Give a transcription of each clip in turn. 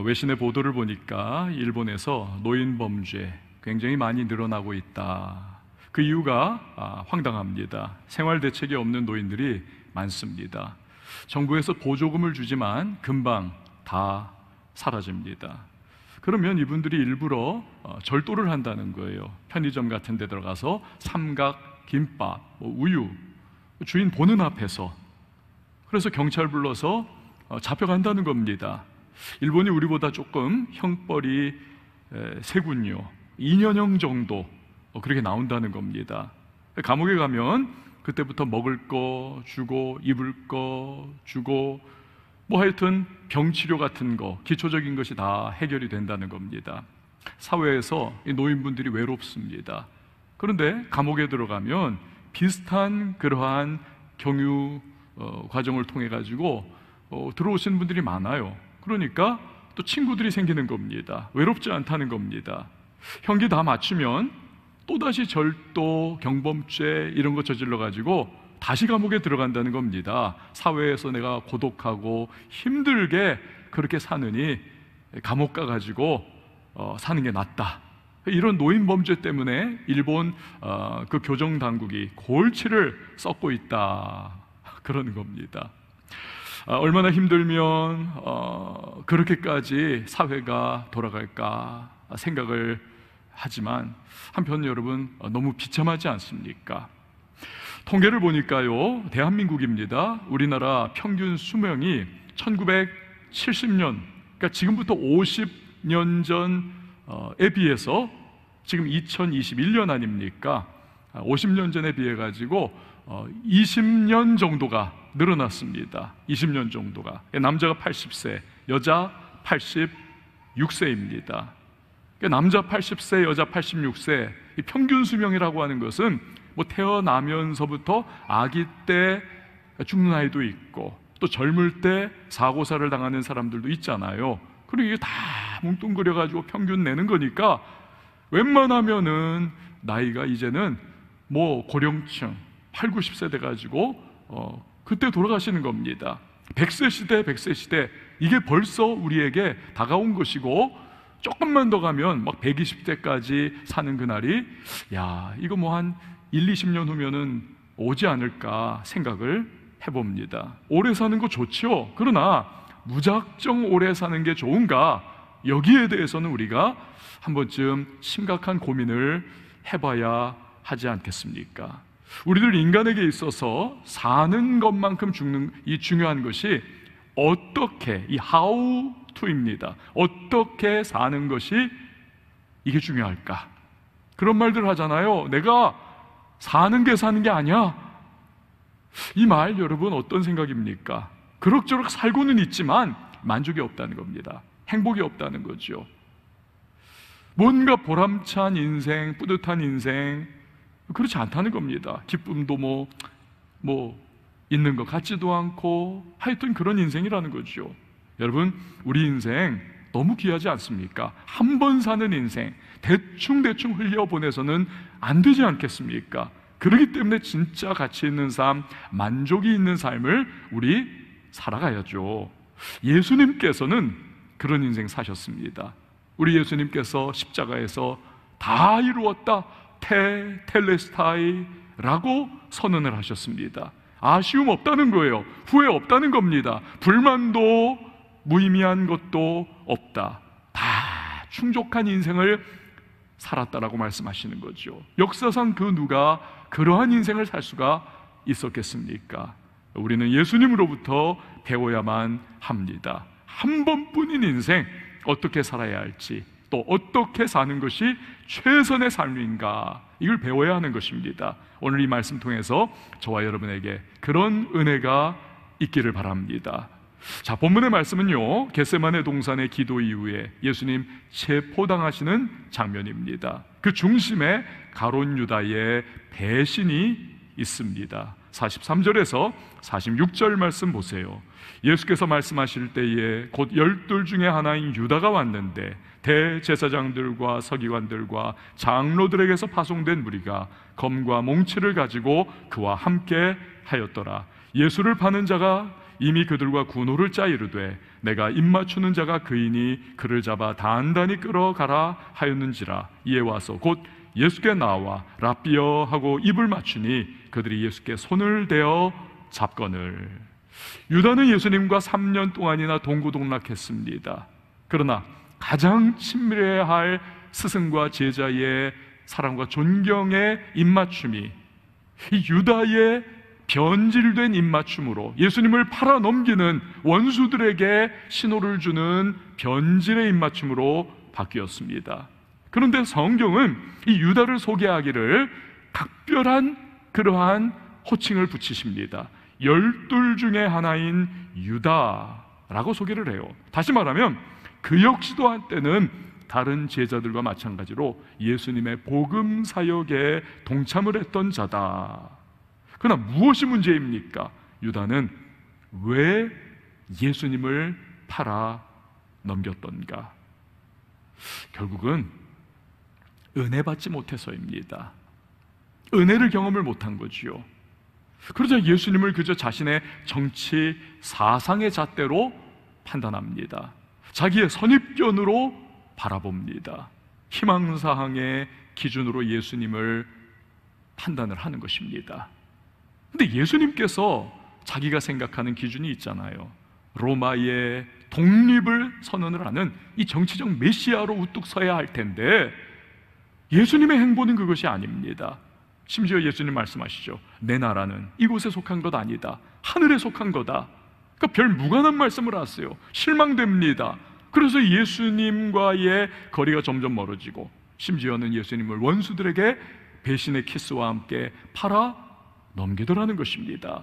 외신의 보도를 보니까 일본에서 노인 범죄 굉장히 많이 늘어나고 있다. 그 이유가 황당합니다. 생활 대책이 없는 노인들이 많습니다. 정부에서 보조금을 주지만 금방 다 사라집니다. 그러면 이분들이 일부러 절도를 한다는 거예요. 편의점 같은 데 들어가서 삼각, 김밥, 우유 주인 보는 앞에서, 그래서 경찰 불러서 잡혀간다는 겁니다. 일본이 우리보다 조금 형벌이 세군요. 2년형 정도 그렇게 나온다는 겁니다. 감옥에 가면 그때부터 먹을 거 주고 입을 거 주고 하여튼 병치료 같은 거, 기초적인 것이 다 해결이 된다는 겁니다. 사회에서 이 노인분들이 외롭습니다. 그런데 감옥에 들어가면 비슷한 그러한 경유 과정을 통해 가지고 들어오시는 분들이 많아요. 그러니까 또 친구들이 생기는 겁니다. 외롭지 않다는 겁니다. 형기 다 맞추면 또다시 절도, 경범죄 이런 거 저질러 가지고 다시 감옥에 들어간다는 겁니다. 사회에서 내가 고독하고 힘들게 그렇게 사느니 감옥 가가지고 사는 게 낫다. 이런 노인 범죄 때문에 일본 그 교정 당국이 골치를 썩고 있다, 그러는 겁니다. 얼마나 힘들면 그렇게까지 사회가 돌아갈까 생각을 하지만 한편 여러분 너무 비참하지 않습니까? 통계를 보니까요, 대한민국입니다. 우리나라 평균 수명이 1970년, 그러니까 지금부터 50년 전에 비해서 지금 2021년 아닙니까? 50년 전에 비해 가지고 20년 정도가 늘어났습니다. 20년 정도가. 남자가 80세, 여자 86세입니다. 남자 80세, 여자 86세, 이 평균 수명이라고 하는 것은 태어나면서부터 아기 때 죽는 아이도 있고 또 젊을 때 사고사를 당하는 사람들도 있잖아요. 그리고 이게 다 뭉뚱그려가지고 평균 내는 거니까 웬만하면은 나이가 이제는 고령층 8, 90세 돼가지고 그때 돌아가시는 겁니다. 100세 시대, 100세 시대, 이게 벌써 우리에게 다가온 것이고 조금만 더 가면 120세까지 사는 그날이 이거 한 1, 20년 후면은 오지 않을까 생각을 해봅니다. 오래 사는 거 좋죠. 그러나 무작정 오래 사는 게 좋은가? 여기에 대해서는 우리가 한 번쯤 심각한 고민을 해봐야 하지 않겠습니까? 우리들 인간에게 있어서 사는 것만큼 이 중요한 것이 어떻게, 이 how to입니다. 어떻게 사는 것이 이게 중요할까? 그런 말들 하잖아요. 내가 사는 게 사는 게 아니야. 이 말 여러분 어떤 생각입니까? 그럭저럭 살고는 있지만 만족이 없다는 겁니다. 행복이 없다는 거죠. 뭔가 보람찬 인생, 뿌듯한 인생, 그렇지 않다는 겁니다. 기쁨도 있는 것 같지도 않고 하여튼 그런 인생이라는 거죠. 여러분, 우리 인생 너무 귀하지 않습니까? 한 번 사는 인생 대충 흘려보내서는 안 되지 않겠습니까? 그렇기 때문에 진짜 가치 있는 삶, 만족이 있는 삶을 우리 살아가야죠. 예수님께서는 그런 인생 사셨습니다. 우리 예수님께서 십자가에서 다 이루었다, 텔레스타이라고 선언을 하셨습니다. 아쉬움 없다는 거예요. 후회 없다는 겁니다. 불만도 무의미한 것도 없다. 다 충족한 인생을 살았다라고 말씀하시는 거죠. 역사상 그 누가 그러한 인생을 살 수가 있었겠습니까? 우리는 예수님으로부터 배워야만 합니다. 한 번뿐인 인생 어떻게 살아야 할지, 또 어떻게 사는 것이 최선의 삶인가, 이걸 배워야 하는 것입니다. 오늘 이 말씀 통해서 저와 여러분에게 그런 은혜가 있기를 바랍니다. 자, 본문의 말씀은요, 겟세마네 동산의 기도 이후에 예수님 체포당하시는 장면입니다. 그 중심에 가룟 유다의 배신이 있습니다. 43절에서 46절 말씀 보세요. 예수께서 말씀하실 때에 곧 12 중에 하나인 유다가 왔는데 대제사장들과 서기관들과 장로들에게서 파송된 무리가 검과 몽치를 가지고 그와 함께 하였더라. 예수를 파는 자가 이미 그들과 군호를 짜 이르되 내가 입맞추는 자가 그이니 그를 잡아 단단히 끌어가라 하였는지라. 이에 와서 곧 예수께 나와 랍비여 하고 입을 맞추니 그들이 예수께 손을 대어 잡거늘. 유다는 예수님과 3년 동안이나 동고동락했습니다. 그러나 가장 친밀해야 할 스승과 제자의 사랑과 존경의 입맞춤이 이 유다의 변질된 입맞춤으로 예수님을 팔아 넘기는 원수들에게 신호를 주는 변질의 입맞춤으로 바뀌었습니다. 그런데 성경은 이 유다를 소개하기를 각별한 그러한 호칭을 붙이십니다. 12 중에 하나인 유다라고 소개를 해요. 다시 말하면 그 역시도 한때는 다른 제자들과 마찬가지로 예수님의 복음 사역에 동참을 했던 자다. 그러나 무엇이 문제입니까? 유다는 왜 예수님을 팔아 넘겼던가? 결국은 은혜 받지 못해서입니다. 은혜를 경험을 못한 거지요. 그러자 예수님을 그저 자신의 정치 사상의 잣대로 판단합니다. 자기의 선입견으로 바라봅니다. 희망사항의 기준으로 예수님을 판단을 하는 것입니다. 근데 예수님께서 자기가 생각하는 기준이 있잖아요. 로마의 독립을 선언을 하는 이 정치적 메시아로 우뚝 서야 할 텐데 예수님의 행보는 그것이 아닙니다. 심지어 예수님 말씀하시죠. 내 나라는 이곳에 속한 것 아니다. 하늘에 속한 거다. 그러니까 별 무관한 말씀을 하세요. 실망됩니다. 그래서 예수님과의 거리가 점점 멀어지고 심지어는 예수님을 원수들에게 배신의 키스와 함께 팔아 넘기더라는 것입니다.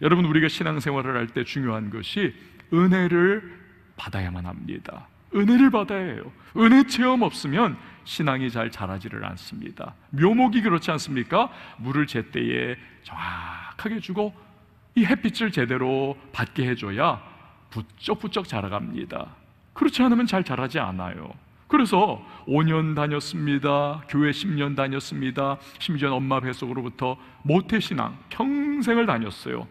여러분, 우리가 신앙생활을 할 때 중요한 것이 은혜를 받아야만 합니다. 은혜를 받아야 해요. 은혜 체험 없으면 신앙이 잘 자라지를 않습니다. 묘목이 그렇지 않습니까? 물을 제때에 정확하게 주고 이 햇빛을 제대로 받게 해줘야 부쩍부쩍 자라갑니다. 그렇지 않으면 잘 자라지 않아요. 그래서 5년 다녔습니다. 교회 10년 다녔습니다. 심지어 엄마 뱃속으로부터 모태신앙 평생을 다녔어요.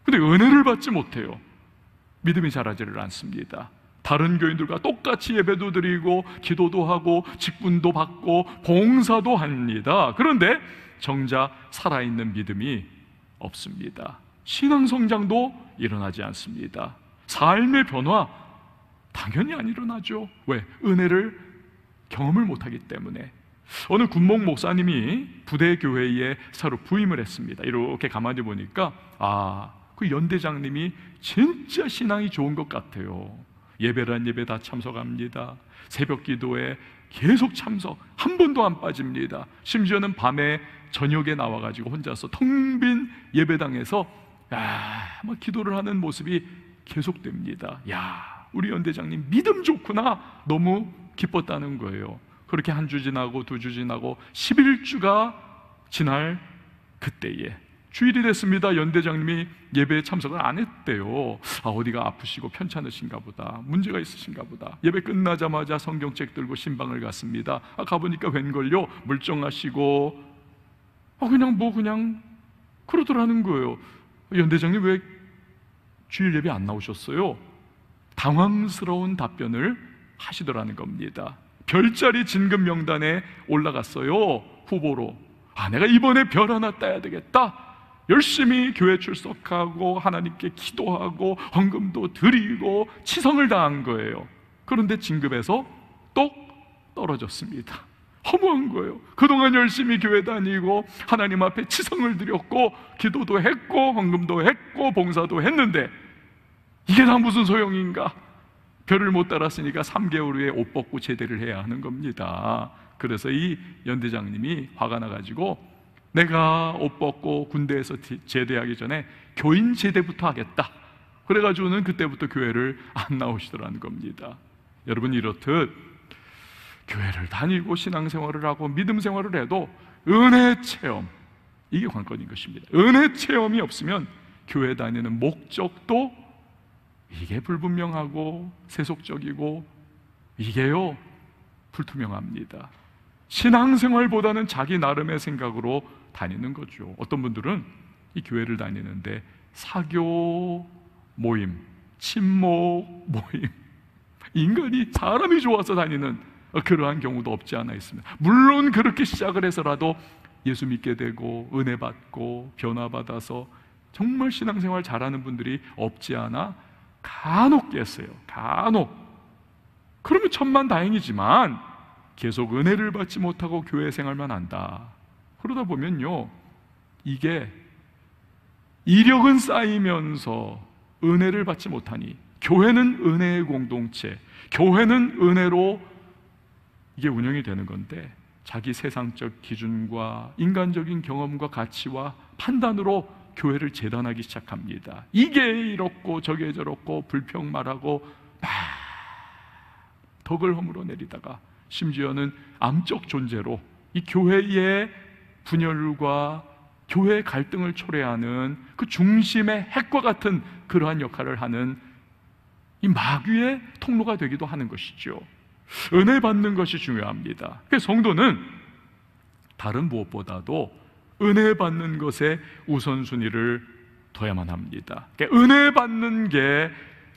근데 은혜를 받지 못해요. 믿음이 자라지를 않습니다. 다른 교인들과 똑같이 예배도 드리고 기도도 하고 직분도 받고 봉사도 합니다. 그런데 정작 살아있는 믿음이 없습니다. 신앙 성장도 일어나지 않습니다. 삶의 변화 당연히 안 일어나죠. 왜? 은혜를 경험을 못하기 때문에. 어느 군목 목사님이 부대 교회에 새로 부임을 했습니다. 이렇게 가만히 보니까 그 연대장님이 진짜 신앙이 좋은 것 같아요. 예배란 예배 다 참석합니다. 새벽 기도에 계속 참석, 한 번도 안 빠집니다. 심지어는 밤에 저녁에 나와가지고 혼자서 텅 빈 예배당에서 막 기도를 하는 모습이 계속됩니다. 우리 연대장님 믿음 좋구나. 너무 기뻤다는 거예요. 그렇게 한 주 지나고 2주 지나고 11주가 지날 그때에 주일이 됐습니다. 연대장님이 예배에 참석을 안 했대요. 어디가 아프시고 편찮으신가 보다, 문제가 있으신가 보다. 예배 끝나자마자 성경책 들고 신방을 갔습니다. 가보니까 웬걸요, 멀쩡하시고 그냥 그러더라는 거예요. 연대장님 왜 주일 예배 안 나오셨어요? 당황스러운 답변을 하시더라는 겁니다. 별자리 진급 명단에 올라갔어요. 후보로. 내가 이번에 별 하나 따야 되겠다. 열심히 교회 출석하고 하나님께 기도하고 헌금도 드리고 치성을 다한 거예요. 그런데 진급에서 똑 떨어졌습니다. 허무한 거예요. 그동안 열심히 교회 다니고 하나님 앞에 치성을 드렸고 기도도 했고 헌금도 했고 봉사도 했는데 이게 다 무슨 소용인가? 별을 못 따랐으니까 3개월 후에 옷 벗고 제대를 해야 하는 겁니다. 그래서 이 연대장님이 화가 나가지고 내가 옷 벗고 군대에서 제대하기 전에 교인 제대부터 하겠다. 그래가지고는 그때부터 교회를 안 나오시더라는 겁니다. 여러분, 이렇듯 교회를 다니고 신앙생활을 하고 믿음 생활을 해도 은혜 체험, 이게 관건인 것입니다. 은혜 체험이 없으면 교회 다니는 목적도 이게 불분명하고 세속적이고 이게요 불투명합니다. 신앙생활보다는 자기 나름의 생각으로 다니는 거죠. 어떤 분들은 이 교회를 다니는데 사교 모임, 친목 모임, 인간이 사람이 좋아서 다니는 그러한 경우도 없지 않아 있습니다. 물론 그렇게 시작을 해서라도 예수 믿게 되고 은혜 받고 변화받아서 정말 신앙생활 잘하는 분들이 없지 않아 간혹 계세요. 간혹. 그러면 천만다행이지만 계속 은혜를 받지 못하고 교회 생활만 한다. 그러다 보면요, 이게 이력은 쌓이면서 은혜를 받지 못하니, 교회는 은혜의 공동체, 교회는 은혜로 이게 운영이 되는 건데, 자기 세상적 기준과 인간적인 경험과 가치와 판단으로 교회를 재단하기 시작합니다. 이게 이렇고 저게 저렇고 불평 말하고 막 덕을 허물어 내리다가 심지어는 암적 존재로 이 교회의 분열과 교회의 갈등을 초래하는 그 중심의 핵과 같은 그러한 역할을 하는 이 마귀의 통로가 되기도 하는 것이죠. 은혜 받는 것이 중요합니다. 그래서 성도는 다른 무엇보다도 은혜 받는 것에 우선순위를 둬야만 합니다. 그러니까 은혜 받는 게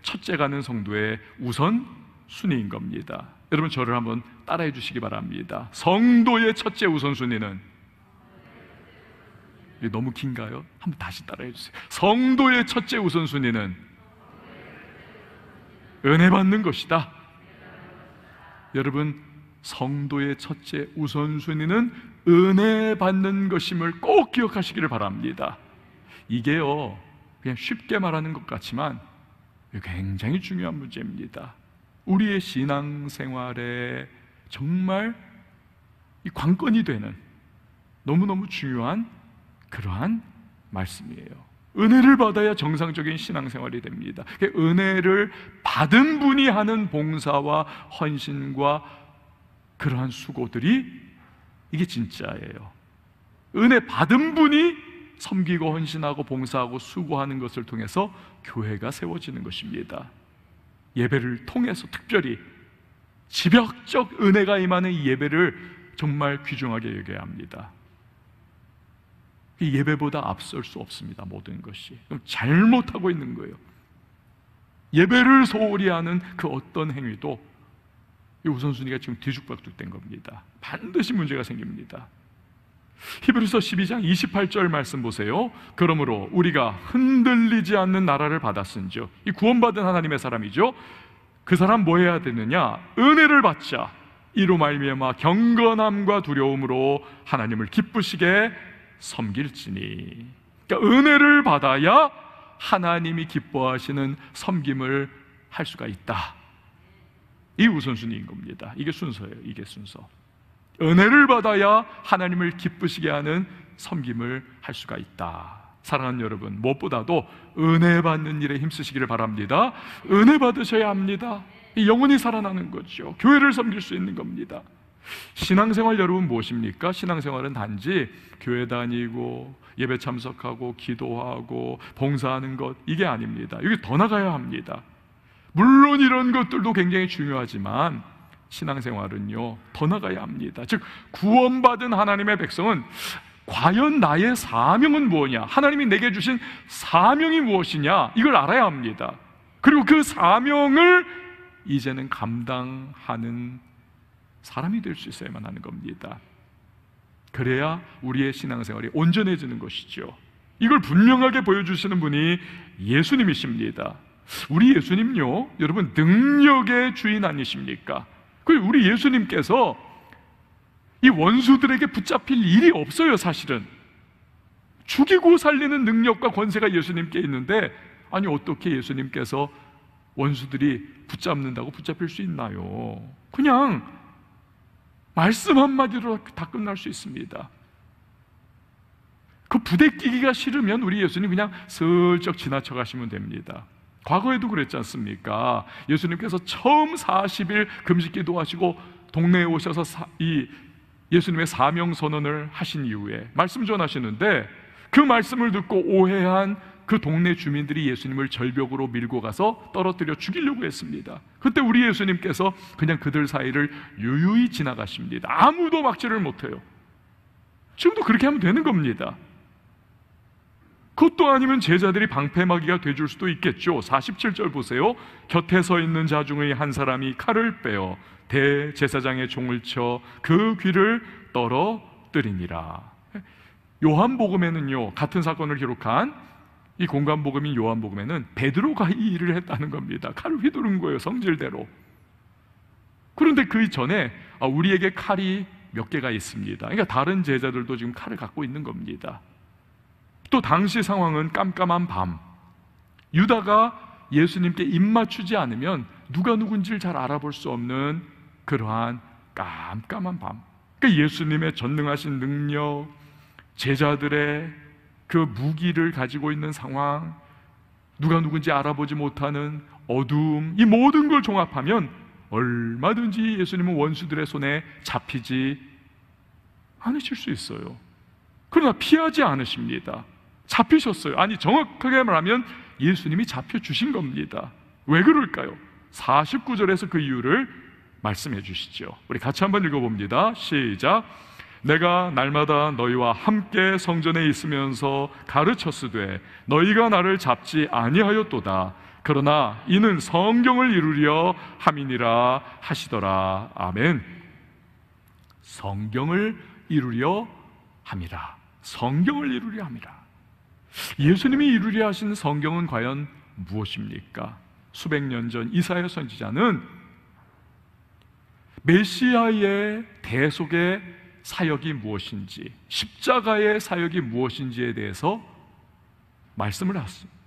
첫째 가는 성도의 우선순위인 겁니다. 여러분, 저를 한번 따라해 주시기 바랍니다. 성도의 첫째 우선순위는, 이게 너무 긴가요? 한번 다시 따라해 주세요. 성도의 첫째 우선순위는 은혜 받는 것이다. 여러분, 성도의 첫째 우선순위는 은혜 받는 것임을 꼭 기억하시기를 바랍니다. 이게요, 그냥 쉽게 말하는 것 같지만 굉장히 중요한 문제입니다. 우리의 신앙생활에 정말 이 관건이 되는 너무너무 중요한 그러한 말씀이에요. 은혜를 받아야 정상적인 신앙생활이 됩니다. 은혜를 받은 분이 하는 봉사와 헌신과 그러한 수고들이 이게 진짜예요. 은혜 받은 분이 섬기고 헌신하고 봉사하고 수고하는 것을 통해서 교회가 세워지는 것입니다. 예배를 통해서 특별히 지벽적 은혜가 임하는 이 예배를 정말 귀중하게 여겨야 합니다. 이 예배보다 앞설 수 없습니다. 모든 것이. 그럼 잘못하고 있는 거예요. 예배를 소홀히 하는 그 어떤 행위도 이 우선순위가 지금 뒤죽박죽된 겁니다. 반드시 문제가 생깁니다. 히브리서 12장 28절 말씀 보세요. 그러므로 우리가 흔들리지 않는 나라를 받았은즉, 이 구원받은 하나님의 사람이죠. 그 사람 뭐 해야 되느냐? 은혜를 받자. 이로 말미암아 경건함과 두려움으로 하나님을 기쁘시게 섬길지니. 그러니까 은혜를 받아야 하나님이 기뻐하시는 섬김을 할 수가 있다. 이 우선순위인 겁니다. 이게 순서예요. 이게 순서. 은혜를 받아야 하나님을 기쁘시게 하는 섬김을 할 수가 있다. 사랑하는 여러분, 무엇보다도 은혜 받는 일에 힘쓰시기를 바랍니다. 은혜 받으셔야 합니다. 영혼이 살아나는 거죠. 교회를 섬길 수 있는 겁니다. 신앙생활 여러분 무엇입니까? 신앙생활은 단지 교회 다니고 예배 참석하고 기도하고 봉사하는 것, 이게 아닙니다. 여기 더 나가야 합니다. 물론 이런 것들도 굉장히 중요하지만 신앙생활은요, 더 나가야 합니다. 즉, 구원받은 하나님의 백성은 과연 나의 사명은 무엇이냐, 하나님이 내게 주신 사명이 무엇이냐, 이걸 알아야 합니다. 그리고 그 사명을 이제는 감당하는 사람이 될 수 있어야만 하는 겁니다. 그래야 우리의 신앙생활이 온전해지는 것이죠. 이걸 분명하게 보여주시는 분이 예수님이십니다. 우리 예수님요, 여러분, 능력의 주인 아니십니까? 우리 예수님께서 이 원수들에게 붙잡힐 일이 없어요. 사실은 죽이고 살리는 능력과 권세가 예수님께 있는데, 아니 어떻게 예수님께서 원수들이 붙잡는다고 붙잡힐 수 있나요? 그냥 말씀 한마디로 다 끝날 수 있습니다. 그 부대끼기가 싫으면 우리 예수님 그냥 슬쩍 지나쳐 가시면 됩니다. 과거에도 그랬지 않습니까? 예수님께서 처음 40일 금식 기도하시고 동네에 오셔서 이 예수님의 사명 선언을 하신 이후에 말씀 전하시는데, 그 말씀을 듣고 오해한 그 동네 주민들이 예수님을 절벽으로 밀고 가서 떨어뜨려 죽이려고 했습니다. 그때 우리 예수님께서 그냥 그들 사이를 유유히 지나가십니다. 아무도 막지를 못해요. 지금도 그렇게 하면 되는 겁니다. 그것도 아니면 제자들이 방패막이가 돼줄 수도 있겠죠. 47절 보세요. 곁에 서 있는 자 중의 한 사람이 칼을 빼어 대제사장의 종을 쳐 그 귀를 떨어뜨리니라. 요한복음에는요, 같은 사건을 기록한 이 공간복음인 요한복음에는 베드로가 이 일을 했다는 겁니다. 칼을 휘두른 거예요, 성질대로. 그런데 그 이전에 우리에게 칼이 몇 개가 있습니다. 그러니까 다른 제자들도 지금 칼을 갖고 있는 겁니다. 또 당시 상황은 깜깜한 밤, 유다가 예수님께 입 맞추지 않으면 누가 누군지를 잘 알아볼 수 없는 그러한 깜깜한 밤. 그러니까 예수님의 전능하신 능력, 제자들의 그 무기를 가지고 있는 상황, 누가 누군지 알아보지 못하는 어두움, 이 모든 걸 종합하면 얼마든지 예수님은 원수들의 손에 잡히지 않으실 수 있어요. 그러나 피하지 않으십니다. 잡히셨어요. 아니, 정확하게 말하면 예수님이 잡혀주신 겁니다. 왜 그럴까요? 49절에서 그 이유를 말씀해 주시죠. 우리 같이 한번 읽어봅니다. 시작. 내가 날마다 너희와 함께 성전에 있으면서 가르쳤으되 너희가 나를 잡지 아니하였도다. 그러나 이는 성경을 이루려 함이니라 하시더라. 아멘. 성경을 이루려 함이라. 성경을 이루려 함이라. 예수님이 이루려 하신 성경은 과연 무엇입니까? 수백 년 전 이사야 선지자는 메시아의 대속의 사역이 무엇인지, 십자가의 사역이 무엇인지에 대해서 말씀을 하셨습니다.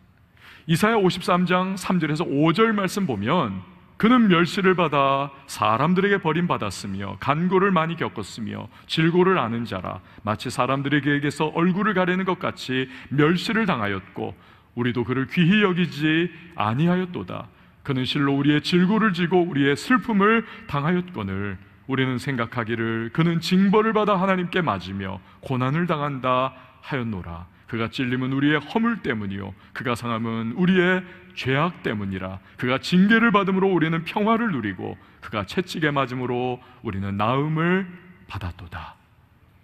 이사야 53장 3절에서 5절 말씀 보면 그는 멸시를 받아 사람들에게 버림받았으며 간고를 많이 겪었으며 질고를 아는 자라. 마치 사람들에게서 얼굴을 가리는 것 같이 멸시를 당하였고 우리도 그를 귀히 여기지 아니하였도다. 그는 실로 우리의 질고를 지고 우리의 슬픔을 당하였거늘 우리는 생각하기를 그는 징벌을 받아 하나님께 맞으며 고난을 당한다 하였노라. 그가 찔림은 우리의 허물 때문이요 그가 상함은 우리의 죄악 때문이라. 그가 징계를 받음으로 우리는 평화를 누리고 그가 채찍에 맞음으로 우리는 나음을 받았도다.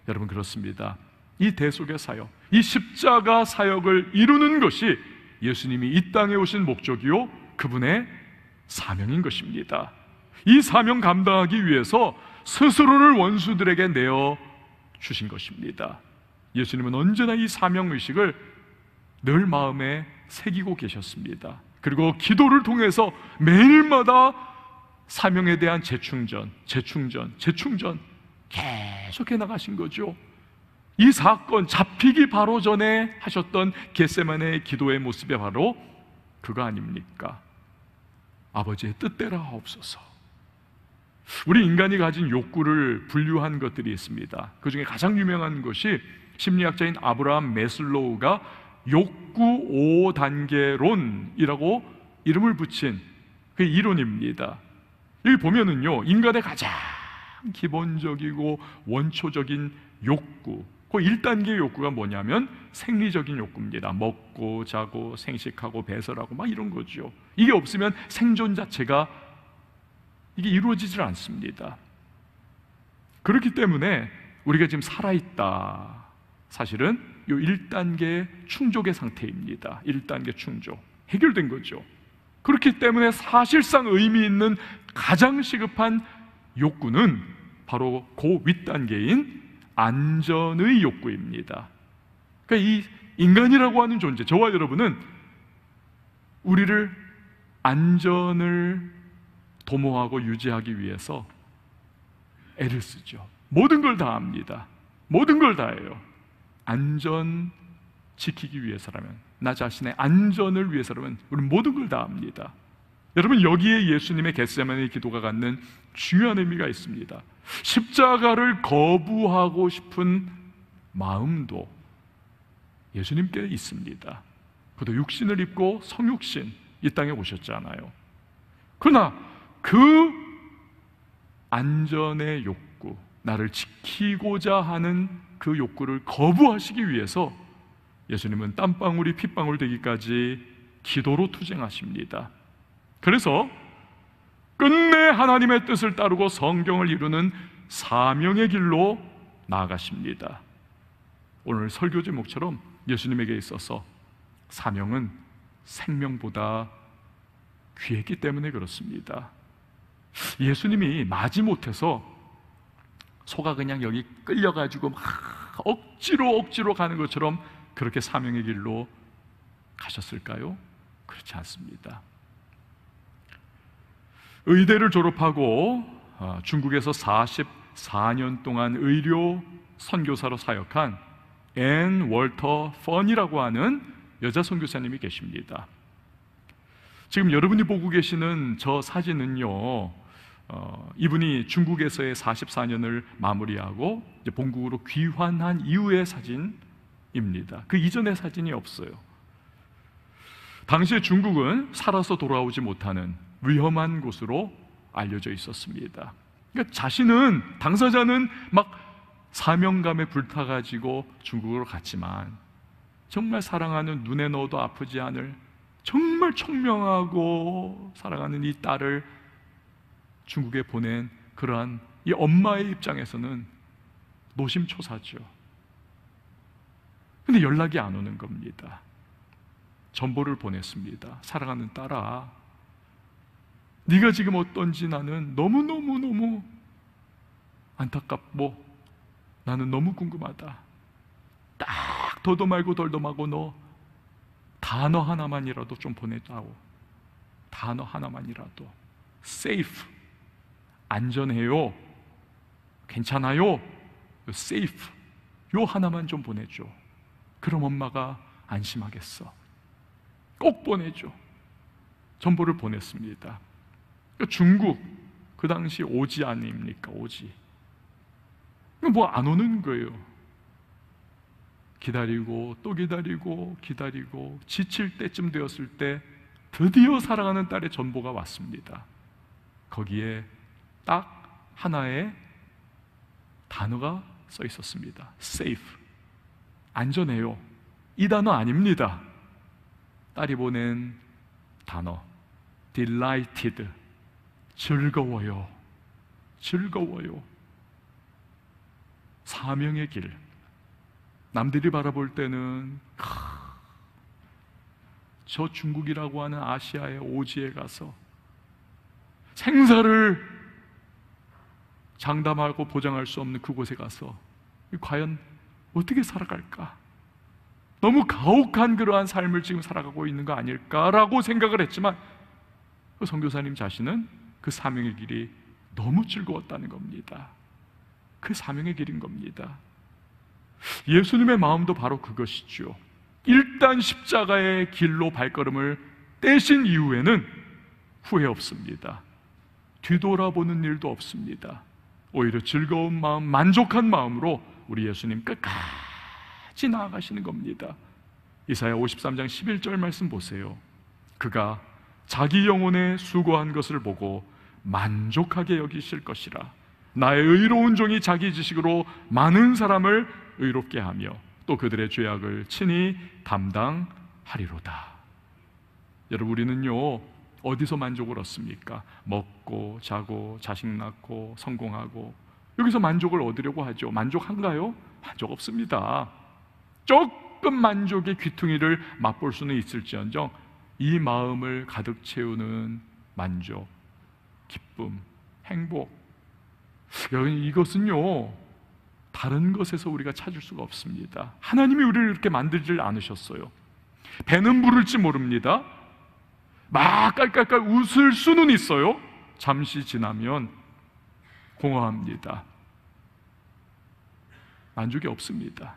여러분, 그렇습니다. 이 대속의 사역, 이 십자가 사역을 이루는 것이 예수님이 이 땅에 오신 목적이요 그분의 사명인 것입니다. 이 사명 감당하기 위해서 스스로를 원수들에게 내어 주신 것입니다. 예수님은 언제나 이 사명의식을 늘 마음에 새기고 계셨습니다. 그리고 기도를 통해서 매일마다 사명에 대한 재충전 계속해 나가신 거죠. 이 사건 잡히기 바로 전에 하셨던 겟세마네 기도의 모습이 바로 그거 아닙니까? 아버지의 뜻대로 하옵소서. 우리 인간이 가진 욕구를 분류한 것들이 있습니다. 그 중에 가장 유명한 것이 심리학자인 아브라함 메슬로우가 욕구 5단계론이라고 이름을 붙인 그 이론입니다. 여기 보면은요, 인간의 가장 기본적이고 원초적인 욕구, 그 1단계 욕구가 뭐냐면 생리적인 욕구입니다. 먹고 자고 생식하고 배설하고 막 이런 거죠. 이게 없으면 생존 자체가 이게 이루어지질 않습니다. 그렇기 때문에 우리가 지금 살아있다, 사실은 이 1단계 충족의 상태입니다. 1단계 충족, 해결된 거죠. 그렇기 때문에 사실상 의미 있는 가장 시급한 욕구는 바로 그 윗단계인 안전의 욕구입니다. 그러니까 이 인간이라고 하는 존재, 저와 여러분은 우리를 안전을 도모하고 유지하기 위해서 애를 쓰죠. 모든 걸 다 합니다. 모든 걸 다 해요. 안전 지키기 위해서라면, 나 자신의 안전을 위해서라면 우리는 모든 걸 다 합니다. 여러분, 여기에 예수님의 겟세마네 기도가 갖는 중요한 의미가 있습니다. 십자가를 거부하고 싶은 마음도 예수님께 있습니다. 그도 육신을 입고 성육신 이 땅에 오셨잖아요. 그러나 그 안전의 욕구, 나를 지키고자 하는 그 욕구를 거부하시기 위해서 예수님은 땀방울이 핏방울 되기까지 기도로 투쟁하십니다. 그래서 끝내 하나님의 뜻을 따르고 성경을 이루는 사명의 길로 나아가십니다. 오늘 설교 제목처럼 예수님에게 있어서 사명은 생명보다 귀했기 때문에 그렇습니다. 예수님이 마지못해서 소가 그냥 여기 끌려가지고 막 억지로 가는 것처럼 그렇게 사명의 길로 가셨을까요? 그렇지 않습니다. 의대를 졸업하고 중국에서 44년 동안 의료 선교사로 사역한 앤 월터 펀이라고 하는 여자 선교사님이 계십니다. 지금 여러분이 보고 계시는 저 사진은요, 이분이 중국에서의 44년을 마무리하고 이제 본국으로 귀환한 이후의 사진입니다. 그 이전의 사진이 없어요. 당시에 중국은 살아서 돌아오지 못하는 위험한 곳으로 알려져 있었습니다. 그러니까 당사자는 막 사명감에 불타가지고 중국으로 갔지만 정말 사랑하는, 눈에 넣어도 아프지 않을 정말 청명하고 사랑하는 이 딸을 중국에 보낸 그러한 이 엄마의 입장에서는 노심초사죠. 근데 연락이 안 오는 겁니다. 전보를 보냈습니다. 사랑하는 딸아, 네가 지금 어떤지 나는 너무너무 안타깝고 나는 너무 궁금하다. 딱 더도 말고 덜도 말고 너 단어 하나만이라도 좀 보내다오. 단어 하나만이라도. safe, 안전해요, 괜찮아요, safe, 요 하나만 좀 보내줘. 그럼 엄마가 안심하겠어. 꼭 보내줘. 전보를 보냈습니다. 중국, 그 당시 오지 아닙니까? 오지. 뭐 안 오는 거예요. 기다리고 또 기다리고 지칠 때쯤 되었을 때 드디어 사랑하는 딸의 전보가 왔습니다. 거기에 딱 하나의 단어가 써 있었습니다. safe, 안전해요. 이 단어 아닙니다. 딸이 보낸 단어 delighted, 즐거워요. 사명의 길. 남들이 바라볼 때는 저 중국이라고 하는 아시아의 오지에 가서 생사를 장담하고 보장할 수 없는 그곳에 가서 과연 어떻게 살아갈까? 너무 가혹한 그러한 삶을 지금 살아가고 있는 거 아닐까라고 생각을 했지만 그 선교사님 자신은 그 사명의 길이 너무 즐거웠다는 겁니다. 그 사명의 길인 겁니다. 예수님의 마음도 바로 그것이죠. 일단 십자가의 길로 발걸음을 떼신 이후에는 후회 없습니다. 뒤돌아보는 일도 없습니다. 오히려 즐거운 마음, 만족한 마음으로 우리 예수님 끝까지 나아가시는 겁니다. 이사야 53장 11절 말씀 보세요. 그가 자기 영혼에 수고한 것을 보고 만족하게 여기실 것이라. 나의 의로운 종이 자기 지식으로 많은 사람을 의롭게 하며 또 그들의 죄악을 친히 담당하리로다. 여러분, 우리는요 어디서 만족을 얻습니까? 먹고 자고 자식 낳고 성공하고 여기서 만족을 얻으려고 하죠. 만족한가요? 만족 없습니다. 조금 만족의 귀퉁이를 맛볼 수는 있을지언정 이 마음을 가득 채우는 만족, 기쁨, 행복, 여러분, 이것은요 다른 것에서 우리가 찾을 수가 없습니다. 하나님이 우리를 이렇게 만들질 않으셨어요. 배는 부를지 모릅니다. 막 깔깔깔 웃을 수는 있어요. 잠시 지나면 공허합니다. 만족이 없습니다.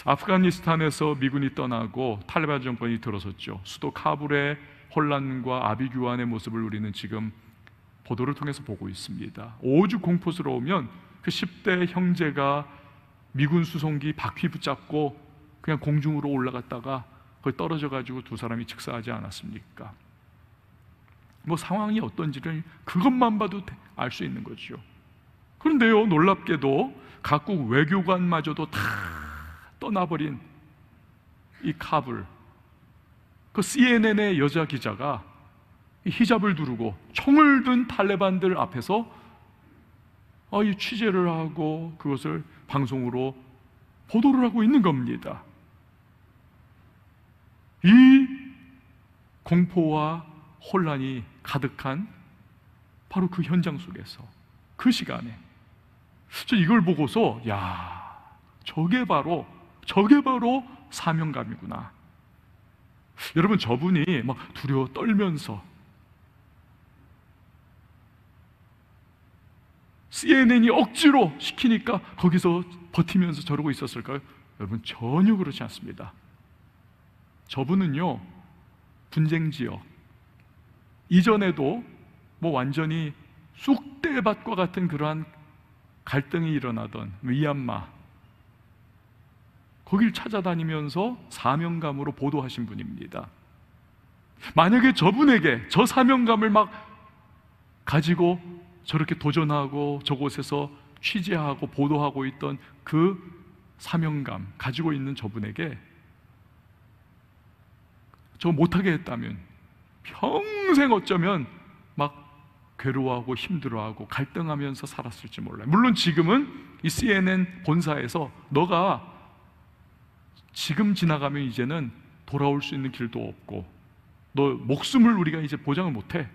아프가니스탄에서 미군이 떠나고 탈레반 정권이 들어섰죠. 수도 카불의 혼란과 아비규환의 모습을 우리는 지금 보도를 통해서 보고 있습니다. 오죽 공포스러우면 그 10대 형제가 미군 수송기 바퀴 붙잡고 그냥 공중으로 올라갔다가 거기 떨어져 가지고 두 사람이 즉사하지 않았습니까? 뭐 상황이 어떤지를 그것만 봐도 알 수 있는 거죠. 그런데요, 놀랍게도 각국 외교관마저도 다 떠나버린 이 카불, 그 CNN의 여자 기자가 히잡을 두르고 총을 든 탈레반들 앞에서 이 취재를 하고 그것을 방송으로 보도를 하고 있는 겁니다. 이 공포와 혼란이 가득한 바로 그 현장 속에서, 그 시간에 저 이걸 보고서 저게 바로 사명감이구나. 여러분, 저분이 막 두려워 떨면서 CNN이 억지로 시키니까 거기서 버티면서 저러고 있었을까요? 여러분, 전혀 그렇지 않습니다. 저분은요, 분쟁 지역 이전에도 완전히 쑥대밭과 같은 그러한 갈등이 일어나던 미얀마, 거길 찾아다니면서 사명감으로 보도하신 분입니다. 만약에 저분에게 저 사명감을 막 가지고 저렇게 도전하고 저곳에서 취재하고 보도하고 있던 그 사명감 가지고 있는 저분에게 저 못하게 했다면 평생 어쩌면 막 괴로워하고 힘들어하고 갈등하면서 살았을지 몰라요. 물론 지금은 이 CNN 본사에서 너가 지금 지나가면 이제는 돌아올 수 있는 길도 없고 너 목숨을 우리가 이제 보장을 못해,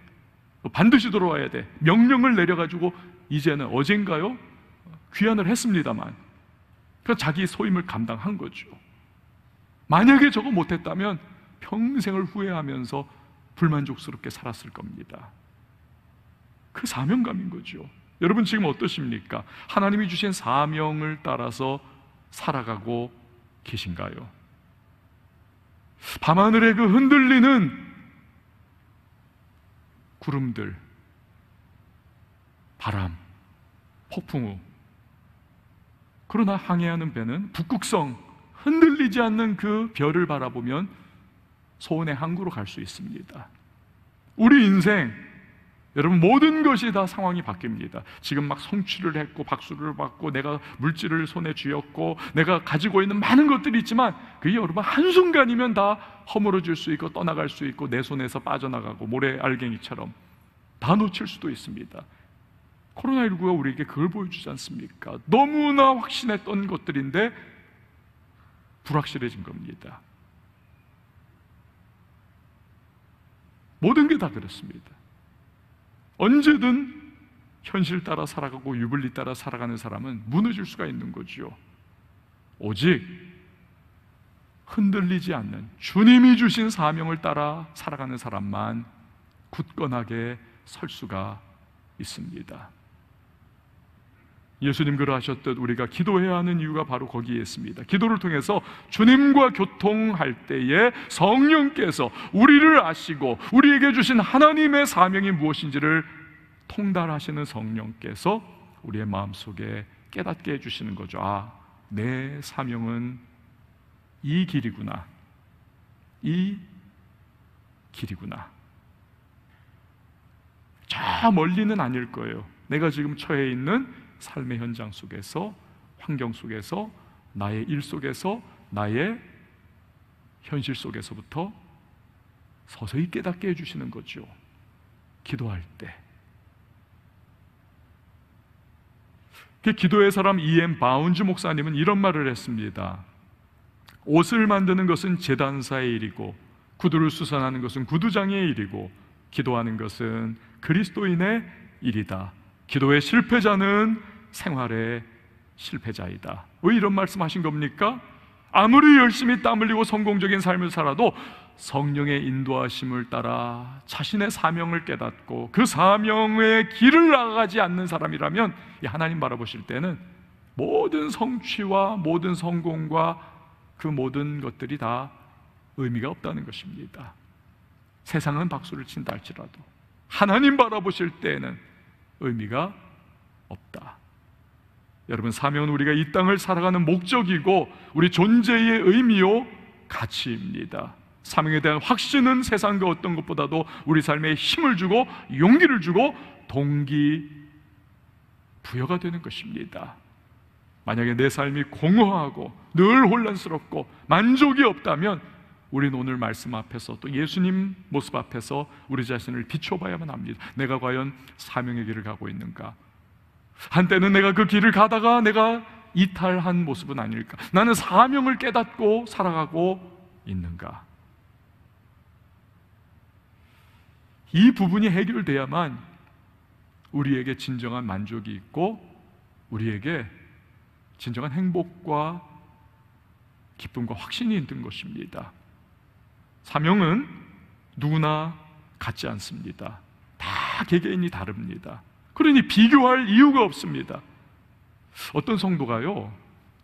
너 반드시 돌아와야 돼, 명령을 내려가지고 이제는 어젠가요? 귀환을 했습니다만 그 자기 소임을 감당한 거죠. 만약에 저거 못했다면 평생을 후회하면서 불만족스럽게 살았을 겁니다. 그 사명감인 거죠. 여러분, 지금 어떠십니까? 하나님이 주신 사명을 따라서 살아가고 계신가요? 밤하늘의 그 흔들리는 구름들, 바람, 폭풍우, 그러나 항해하는 배는 북극성, 흔들리지 않는 그 별을 바라보면 소원의 항구로 갈 수 있습니다. 우리 인생, 여러분, 모든 것이 다 상황이 바뀝니다. 지금 막 성취를 했고 박수를 받고 내가 물질을 손에 쥐었고 내가 가지고 있는 많은 것들이 있지만 그게 여러분 한순간이면 다 허물어질 수 있고 떠나갈 수 있고 내 손에서 빠져나가고 모래알갱이처럼 다 놓칠 수도 있습니다. 코로나19가 우리에게 그걸 보여주지 않습니까? 너무나 확신했던 것들인데 불확실해진 겁니다. 모든 게 다 그렇습니다. 언제든 현실 따라 살아가고 유불리 따라 살아가는 사람은 무너질 수가 있는 거죠. 오직 흔들리지 않는 주님이 주신 사명을 따라 살아가는 사람만 굳건하게 설 수가 있습니다. 예수님 그러하셨듯 우리가 기도해야 하는 이유가 바로 거기에 있습니다. 기도를 통해서 주님과 교통할 때에 성령께서 우리를 아시고 우리에게 주신 하나님의 사명이 무엇인지를 통달하시는 성령께서 우리의 마음속에 깨닫게 해주시는 거죠. 내 사명은 이 길이구나, 이 길이구나. 저 멀리는 아닐 거예요. 내가 지금 처해 있는 삶의 현장 속에서, 환경 속에서, 나의 일 속에서, 나의 현실 속에서부터 서서히 깨닫게 해주시는 거죠. 기도할 때. 그 기도의 사람 E.M. 바운즈 목사님은 이런 말을 했습니다. 옷을 만드는 것은 제단사의 일이고 구두를 수선하는 것은 구두장의 일이고 기도하는 것은 그리스도인의 일이다. 기도의 실패자는 생활의 실패자이다. 왜 이런 말씀하신 겁니까? 아무리 열심히 땀 흘리고 성공적인 삶을 살아도 성령의 인도하심을 따라 자신의 사명을 깨닫고 그 사명의 길을 나아가지 않는 사람이라면 하나님 바라보실 때는 모든 성취와 모든 성공과 그 모든 것들이 다 의미가 없다는 것입니다. 세상은 박수를 친다 할지라도 하나님 바라보실 때에는 의미가 없다. 여러분, 사명은 우리가 이 땅을 살아가는 목적이고 우리 존재의 의미요 가치입니다. 사명에 대한 확신은 세상 그 어떤 것보다도 우리 삶에 힘을 주고 용기를 주고 동기 부여가 되는 것입니다. 만약에 내 삶이 공허하고 늘 혼란스럽고 만족이 없다면 우리는 오늘 말씀 앞에서 또 예수님 모습 앞에서 우리 자신을 비춰봐야만 합니다. 내가 과연 사명의 길을 가고 있는가? 한때는 내가 그 길을 가다가 내가 이탈한 모습은 아닐까? 나는 사명을 깨닫고 살아가고 있는가? 이 부분이 해결돼야만 우리에게 진정한 만족이 있고 우리에게 진정한 행복과 기쁨과 확신이 있는 것입니다. 사명은 누구나 같지 않습니다. 다 개개인이 다릅니다. 그러니 비교할 이유가 없습니다. 어떤 성도가요,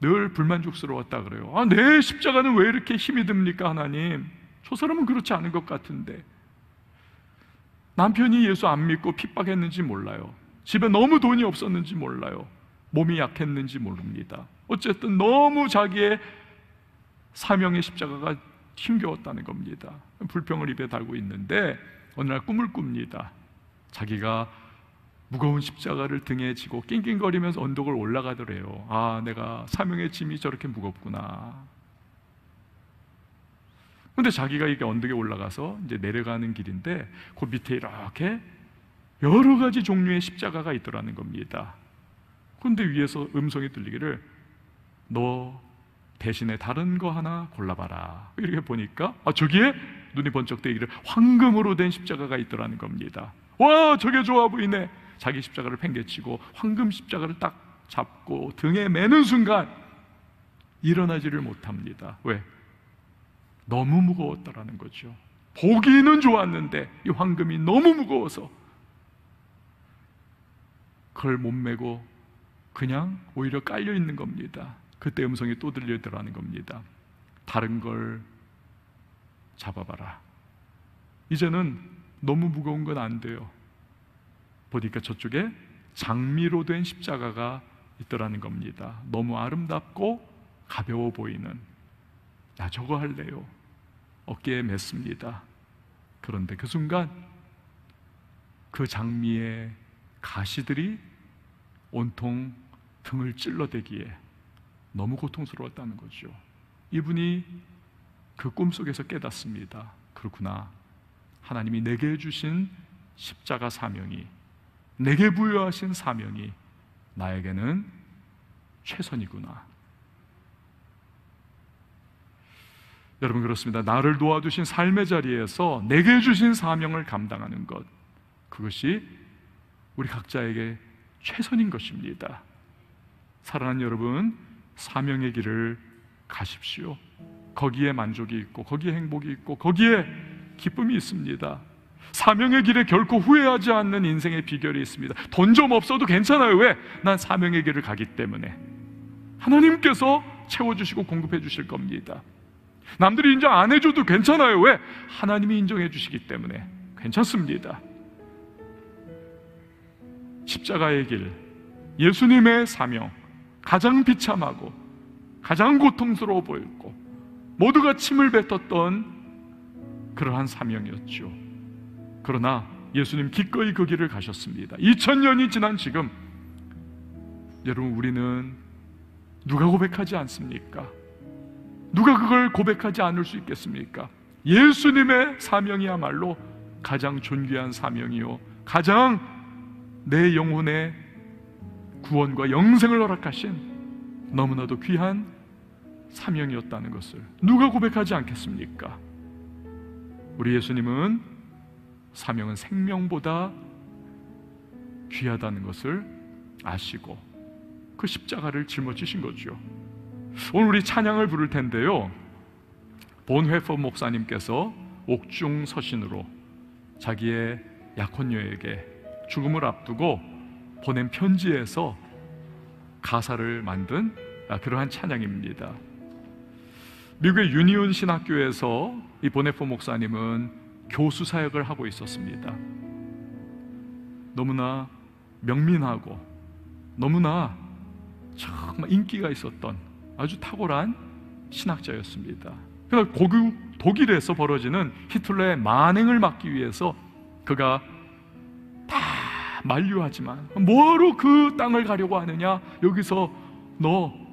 늘 불만족스러웠다 그래요. 내 십자가는 왜 이렇게 힘이 듭니까 하나님? 저 사람은 그렇지 않은 것 같은데. 남편이 예수 안 믿고 핍박했는지 몰라요. 집에 너무 돈이 없었는지 몰라요. 몸이 약했는지 모릅니다. 어쨌든 너무 자기의 사명의 십자가가 힘겨웠다는 겁니다. 불평을 입에 달고 있는데 어느 날 꿈을 꿉니다. 자기가 무거운 십자가를 등에 지고 낑낑거리면서 언덕을 올라가더래요. 내가 사명의 짐이 저렇게 무겁구나. 근데 자기가 이게 언덕에 올라가서 이제 내려가는 길인데 그 밑에 이렇게 여러 가지 종류의 십자가가 있더라는 겁니다. 그런데 위에서 음성이 들리기를 너 대신에 다른 거 하나 골라봐라. 이렇게 보니까 저기에 눈이 번쩍 뜨이기를 황금으로 된 십자가가 있더라는 겁니다. 와, 저게 좋아 보이네. 자기 십자가를 팽개치고 황금 십자가를 딱 잡고 등에 매는 순간 일어나지를 못합니다. 왜? 너무 무거웠다라는 거죠. 보기는 좋았는데 이 황금이 너무 무거워서 그걸 못 메고 그냥 오히려 깔려 있는 겁니다. 그때 음성이 또 들리더라는 겁니다. 다른 걸 잡아봐라. 이제는 너무 무거운 건 안 돼요. 보니까 저쪽에 장미로 된 십자가가 있더라는 겁니다. 너무 아름답고 가벼워 보이는. 나 저거 할래요. 어깨에 맸습니다. 그런데 그 순간 그 장미의 가시들이 온통 등을 찔러대기에 너무 고통스러웠다는 거죠. 이분이 그 꿈속에서 깨닫습니다. 그렇구나. 하나님이 내게 주신 십자가 사명이, 내게 부여하신 사명이 나에게는 최선이구나. 여러분, 그렇습니다. 나를 도와주신 삶의 자리에서 내게 주신 사명을 감당하는 것, 그것이 우리 각자에게 최선인 것입니다. 사랑하는 여러분, 사명의 길을 가십시오. 거기에 만족이 있고 거기에 행복이 있고 거기에 기쁨이 있습니다. 사명의 길에 결코 후회하지 않는 인생의 비결이 있습니다. 돈 좀 없어도 괜찮아요. 왜? 난 사명의 길을 가기 때문에 하나님께서 채워주시고 공급해 주실 겁니다. 남들이 인정 안 해줘도 괜찮아요. 왜? 하나님이 인정해 주시기 때문에 괜찮습니다. 십자가의 길, 예수님의 사명, 가장 비참하고 가장 고통스러워 보였고 모두가 침을 뱉었던 그러한 사명이었죠. 그러나 예수님 기꺼이 그 길을 가셨습니다. 2000년이 지난 지금 여러분, 우리는 누가 고백하지 않습니까? 누가 그걸 고백하지 않을 수 있겠습니까? 예수님의 사명이야말로 가장 존귀한 사명이요, 가장 내 영혼의 구원과 영생을 허락하신 너무나도 귀한 사명이었다는 것을 누가 고백하지 않겠습니까? 우리 예수님은 사명은 생명보다 귀하다는 것을 아시고 그 십자가를 짊어지신 거죠. 오늘 우리 찬양을 부를 텐데요, 본회퍼 목사님께서 옥중 서신으로 자기의 약혼녀에게 죽음을 앞두고 보낸 편지에서 가사를 만든 그러한 찬양입니다. 미국의 유니온 신학교에서 이 본회퍼 목사님은 교수 사역을 하고 있었습니다. 너무나 명민하고 너무나 정말 인기가 있었던 아주 탁월한 신학자였습니다. 그러나 독일에서 벌어지는 히틀러의 만행을 막기 위해서 그가 다 만류하지만 뭐하러 그 땅을 가려고 하느냐, 여기서 너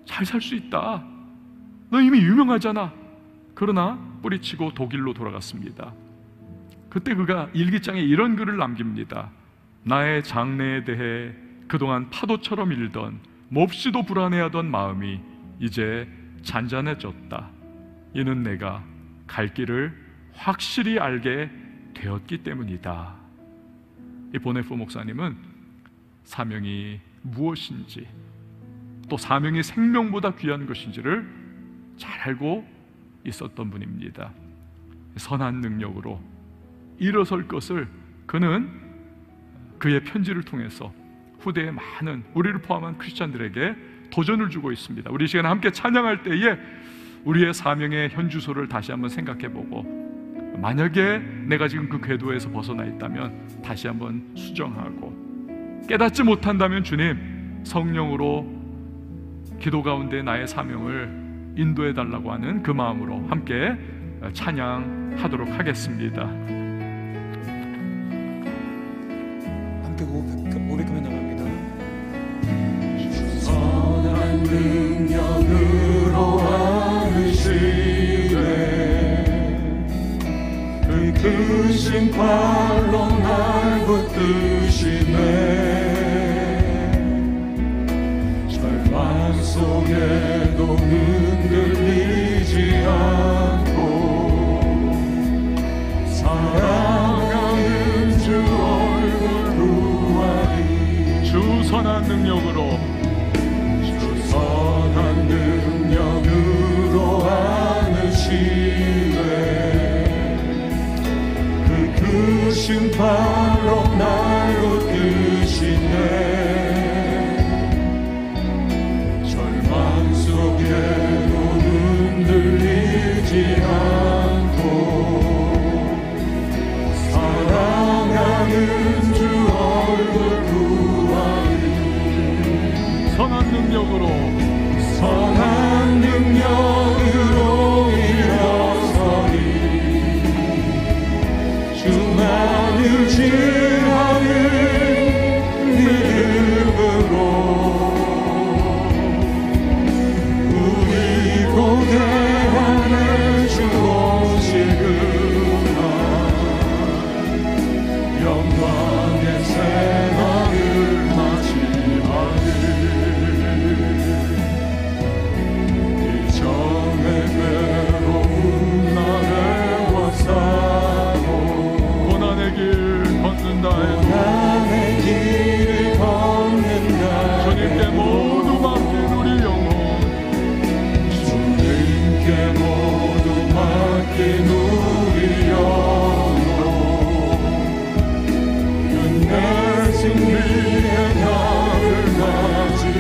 잘 살 수 있다, 너 이미 유명하잖아. 그러나 뿌리치고 독일로 돌아갔습니다. 그때 그가 일기장에 이런 글을 남깁니다. 나의 장래에 대해 그동안 파도처럼 일던 몹시도 불안해하던 마음이 이제 잔잔해졌다. 이는 내가 갈 길을 확실히 알게 되었기 때문이다. 이 보네포 목사님은 사명이 무엇인지, 또 사명이 생명보다 귀한 것인지를 잘 알고 있었던 분입니다. 선한 능력으로 일어설 것을 그는 그의 편지를 통해서 후대의 많은, 우리를 포함한 크리스찬들에게 도전을 주고 있습니다. 우리 시간에 함께 찬양할 때에 우리의 사명의 현주소를 다시 한번 생각해보고, 만약에 내가 지금 그 궤도에서 벗어나 있다면 다시 한번 수정하고, 깨닫지 못한다면 주님 성령으로 기도 가운데 나의 사명을 인도해달라고 하는 그 마음으로 함께 찬양하도록 하겠습니다. 함께 고백하며 나갑니다. 선한 능력으로 안으시되 그 크신 팔로 날 붙드시네. 절망 속에도 흔들리지 않고 사랑하는 주 얼굴 보아리. 주 선한 능력으로, 주 선한 능력으로 안으시네. 그 크신 팔로 날 붙드시네. 절망 속에도 흔들리지 않고 사랑하는 주 얼굴 구하리. 선한 능력으로, 선한 능력으로 일어서리. 주만 의지하는 믿음으로 우리 고대함에 주 오실 그날 영광의 새날을 맞이하리. 이전의 괴로운 날에 왔사고 고난의 길 걷는다 해도 고난의 길을 걷는다 주님께 모두 맡긴 우리 영혼, 주님께 모두 맡긴 우리 영혼. 끝내 승리의 날을 맞으리.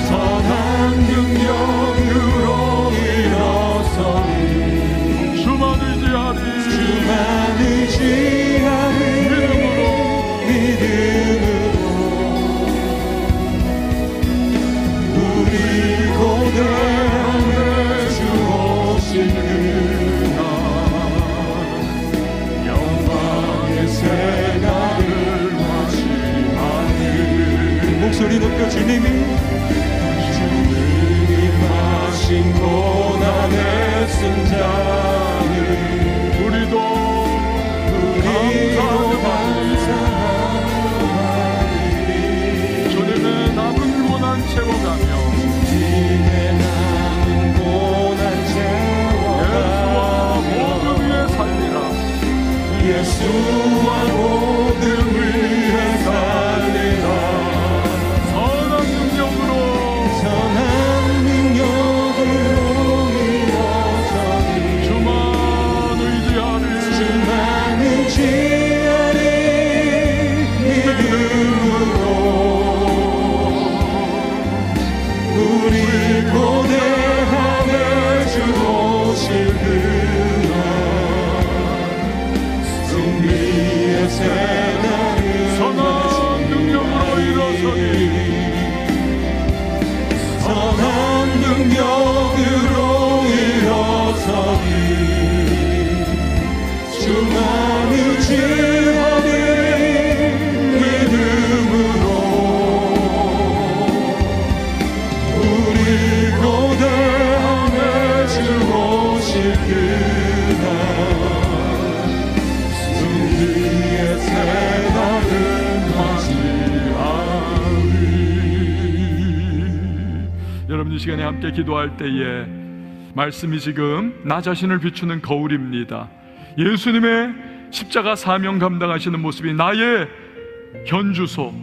선한 능력으로 일어서리. 주만 의지하리. 주만 의지하리. 믿음으로 우리 고대함에 주 오실 그날 영광의 새날을 맞이하리. 목소리 높여 주님이 하신 고난의 승자를 우리도 감사하리. 주님의 남은 고난 채워가며 주님의 남은 고난 예수와 채워가며 모든 위에 살리라. 예수와 모든 위에 살리라. 선한 능력으로, 선한 능력으로 일어서리. 주만 의지하리. 주만 의지하리. 믿음으로 우리 고대함에 주 오실 그날 승리의 새날을 선한 능력으로 일어서리. 선한 능력으로 일어서리. 주만 의지하리. 믿음으로 우리 고대함에 주 오실 그날 승리의 새날을 맞이하리. 여러분 이 시간에 함께 기도할 때에 말씀이 지금 나 자신을 비추는 거울입니다. 예수님의 십자가 사명 감당하시는 모습이 나의 현주소,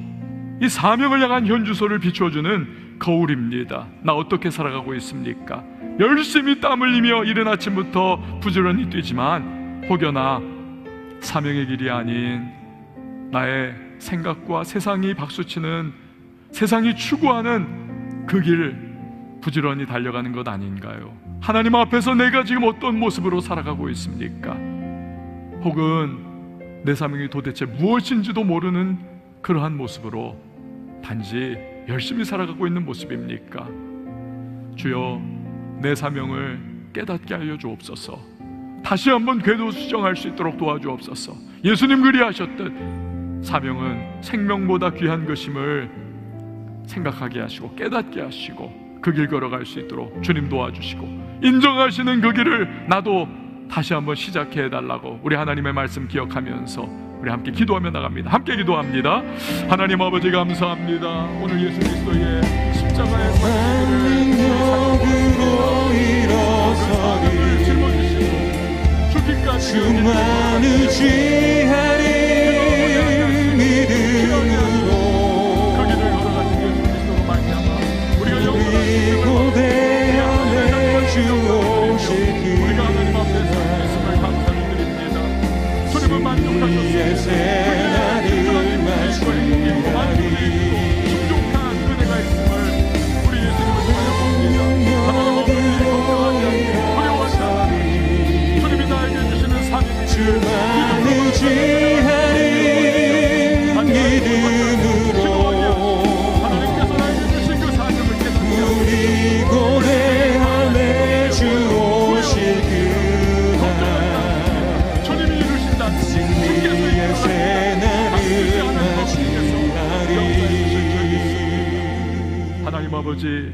이 사명을 향한 현주소를 비춰주는 거울입니다. 나 어떻게 살아가고 있습니까? 열심히 땀 흘리며 이른 아침부터 부지런히 뛰지만 혹여나 사명의 길이 아닌 나의 생각과 세상이 박수치는, 세상이 추구하는 그 길 부지런히 달려가는 것 아닌가요? 하나님 앞에서 내가 지금 어떤 모습으로 살아가고 있습니까? 혹은 내 사명이 도대체 무엇인지도 모르는 그러한 모습으로 단지 열심히 살아가고 있는 모습입니까? 주여, 내 사명을 깨닫게 하여 주옵소서. 다시 한번 궤도 수정할 수 있도록 도와주옵소서. 예수님 그리하셨듯 사명은 생명보다 귀한 것임을 생각하게 하시고 깨닫게 하시고 그 길 걸어갈 수 있도록 주님 도와주시고, 인정하시는 그 길을 나도 다시 한번 시작해 달라고 우리 하나님의 말씀 기억하면서 우리 함께 기도하며 나갑니다. 함께 기도합니다. 하나님 아버지 감사합니다. 오늘 예수 그리스도의 십자가의 능력으로 일어서리 주만 의지하리 믿음으로 우리 고대함에 주 오시기 우리가 하나님 앞에서 예수님을 감사를 드립니다. 주님은 만족하셨습니다. 새날을 맞이하리 충족한 은혜가 있음을 우리 예수님을 통하여 봅니다. 하나님 아버지 주님이 나에게 주시는 사명이 주만 의지하리 믿음으로 하나님께서 나에게 주신 그 사명을 깨닫게 우리 고대함에 주 오실 그날 주님이 이루신다는 승리의 새날을 맞이하리. 하나님 아버지,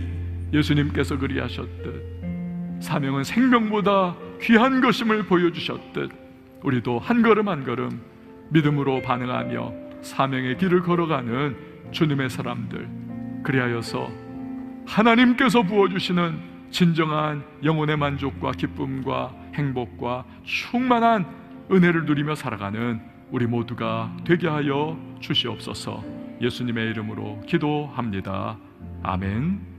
예수님께서 그리하셨듯 사명은 생명보다 귀한 것임을 보여주셨듯 우리도 한 걸음 한 걸음 믿음으로 반응하며 사명의 길을 걸어가는 주님의 사람들, 그리하여서 하나님께서 부어주시는 진정한 영혼의 만족과 기쁨과 행복과 충만한 은혜를 누리며 살아가는 우리 모두가 되게 하여 주시옵소서. 예수님의 이름으로 기도합니다. 아멘.